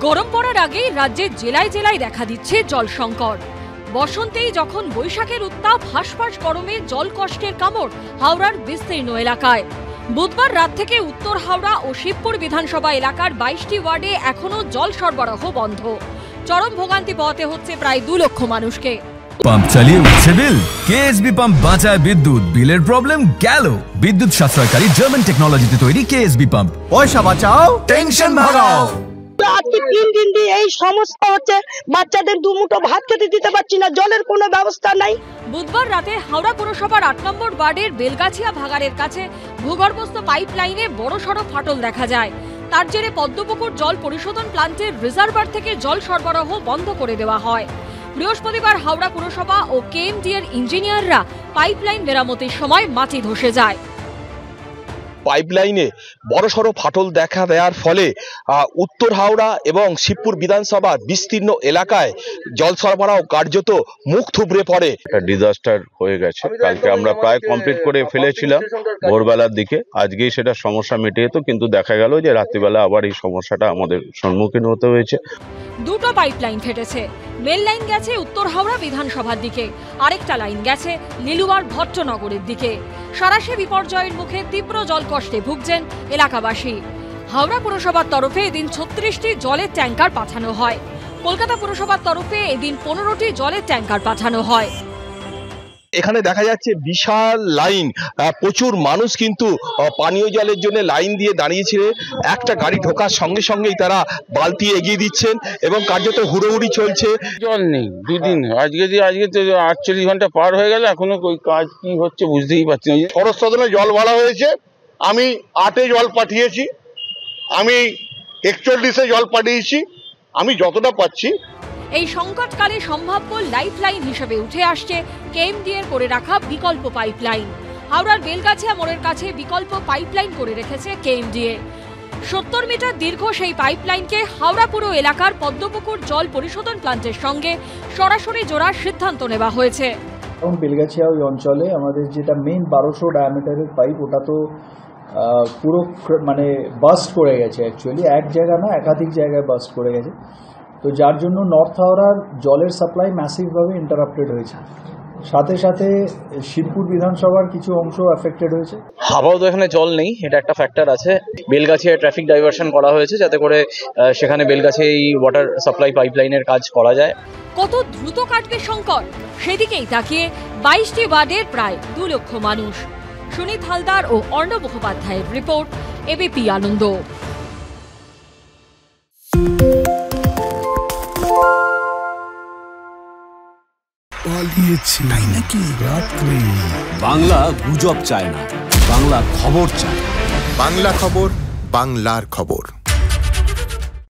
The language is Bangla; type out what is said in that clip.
গরম পড়ার আগেই রাজ্যের জেলায় জেলায় দেখা দিচ্ছে জল সংকট। বসন্তেই যখন বৈশাখের উত্তাপ, হাঁসফাঁস গরমে জল কষ্টের কামড় হাওড়ার বিস্তীর্ণ এলাকায়। বুধবার রাত থেকে উত্তর হাওড়া ও শিবপুর বিধানসভা এলাকার 22টি ওয়ার্ডে এখনো জল সরবরাহ বন্ধ। চরম ভোগান্তি পোহাতে হচ্ছে প্রায় 2 লক্ষ মানুষকে। পাম্প চালিয়ে উঠছে বিল, কেএসবি পাম্প বাঁচায় বিদ্যুৎ, বিলের প্রবলেম গেল। বিদ্যুৎ সাশ্রয়কারী জার্মান টেকনোলজিতে তৈরি কেএসবি পাম্প, পয়সা বাঁচাও, টেনশন ভাগাও। আজকে 3 দিন দিয়ে এই সমস্যা হচ্ছে, বাচ্চাদের দুমুঠো ভাত খেতে দিতে পারছি না, জলের কোনো ব্যবস্থা নাই। বুধবার রাতে হাওড়া পুরসভার 8 নম্বর ওয়ার্ডের বেলগাছিয়া ভাগাড়ের কাছে ভূগর্ভস্থ পাইপ লাইনে বড়সড় ফাটল দেখা যায়। তার জেরে পদ্মপুকুর জল পরিশোধন প্লান্টের রিজার্ভার থেকে জল সরবরাহ বন্ধ করে দেওয়া হয়। বৃহস্পতিবার হাওড়া পুরসভা ও কেএমডি এর ইঞ্জিনিয়াররা পাইপলাইন মেরামতির সময় মাটি ধসে যায়। পাইপলাইনে বড়সড় ফাটল দেখা দেওয়ার ফলে উত্তর হাওড়া এবং শিবপুর বিধানসভার বিস্তীর্ণ এলাকায় জল সরবরাহ কার্যত মুখ থুবড়ে পড়ে। একটা ডিজাস্টার হয়ে গেছে। কালকে আমরা প্রায় কমপ্লিট করে ফেলেছিলাম ভোরবেলার দিকে, আজকেই সেটা সমস্যা মিটে যেত, কিন্তু দেখা গেল যে রাত্রিবেলা আবার এই সমস্যাটা আমাদের সম্মুখীন হতে হয়েছে। 2টো পাইপলাইন ফেটেছে। মেল লাইন গেছে উত্তর হাওড়া বিধানসভার দিকে, আরেকটা লাইন গেছে লিলুয়ার ভট্টনগরের দিকে। সারাশে বিপর্যয়ের মুখে তীব্র জল কষ্টে ভুগছেন এলাকাবাসী। হাওড়া পুরসভার তরফে এদিন 36টি জলের ট্যাঙ্কার পাঠানো হয়। কলকাতা পুরসভার তরফে এদিন 15টি জলের ট্যাঙ্কার পাঠানো হয়। এখানে দেখা যাচ্ছে বিশাল লাইন, প্রচুর মানুষ কিন্তু পানীয় জলের জন্য লাইন দিয়ে দাঁড়িয়েছিল। একটা গাড়ি ঢোকার সঙ্গে সঙ্গেই তারা বালতি এগিয়ে দিচ্ছেন এবং কার্যত হুড়োহুড়ি চলছে। জল নেই 2 দিন, আজকে তো 48 ঘন্টা পার হয়ে গেল, এখনো ওই কাজ কি হচ্ছে বুঝতেই পারছি না। শরৎ সদনে জল ভরা হয়েছে, আমি 8-এ জল পাঠিয়েছি, আমি 41-এ জল পাঠিয়েছি, আমি যতটা পাচ্ছি। এই সংকটকালে সম্ভাব্য লাইফলাইন হিসেবে উঠে আসছে কেএমডি এর করে রাখা বিকল্প পাইপলাইন। হাওড়ার বেলগাছিয়া মোড়ের কাছে বিকল্প পাইপলাইন করে রেখেছে কেএমডি। 70 মিটার দীর্ঘ সেই পাইপলাইনকে হাওড়া পুরো এলাকার পদ্মপুকুর জল পরিশোধন প্লান্টের সঙ্গে সরাসরি জোড়ার সিদ্ধান্ত নেওয়া হয়েছে। এবং বেলগাছিয়া ওই অঞ্চলে আমাদের যেটা মেইন 1200 ডায়ামিটারের পাইপ, ওটা তো পুরো মানে বাস্ট করে গেছে। অ্যাকচুয়ালি এক জায়গা না, একাধিক জায়গায় বাস্ট করে গেছে। তো যার জন্য নর্থ হাওড়ার জলের সাপ্লাই ম্যাসিভভাবে ইন্টারাপ্টেড হয়েছে। সাথে সাথে শিবপুর বিধানসভার কিছু অংশ এফেক্টেড হয়েছে। আপাতত এখানে জল নেই, এটা একটা ফ্যাক্টর আছে। বেলগাছিয়ায় ট্রাফিক ডাইভারশন করা হয়েছে যাতে করে সেখানে বেলগাছিয়া এই ওয়াটার সাপ্লাই পাইপলাইনের কাজ করা যায়। কত দ্রুত কাটবে সংকট, সেদিকেই তাকিয়ে 22টি ওয়ার্ডের প্রায় 2 লক্ষ মানুষ। সুনীত হালদার ও অর্ণব মুখোপাধ্যায়ের রিপোর্ট, এবিপি আনন্দ। তাই নাকি? বাংলা গুজব চায় না, বাংলা খবর চায়। বাংলা খবর, বাংলার খবর।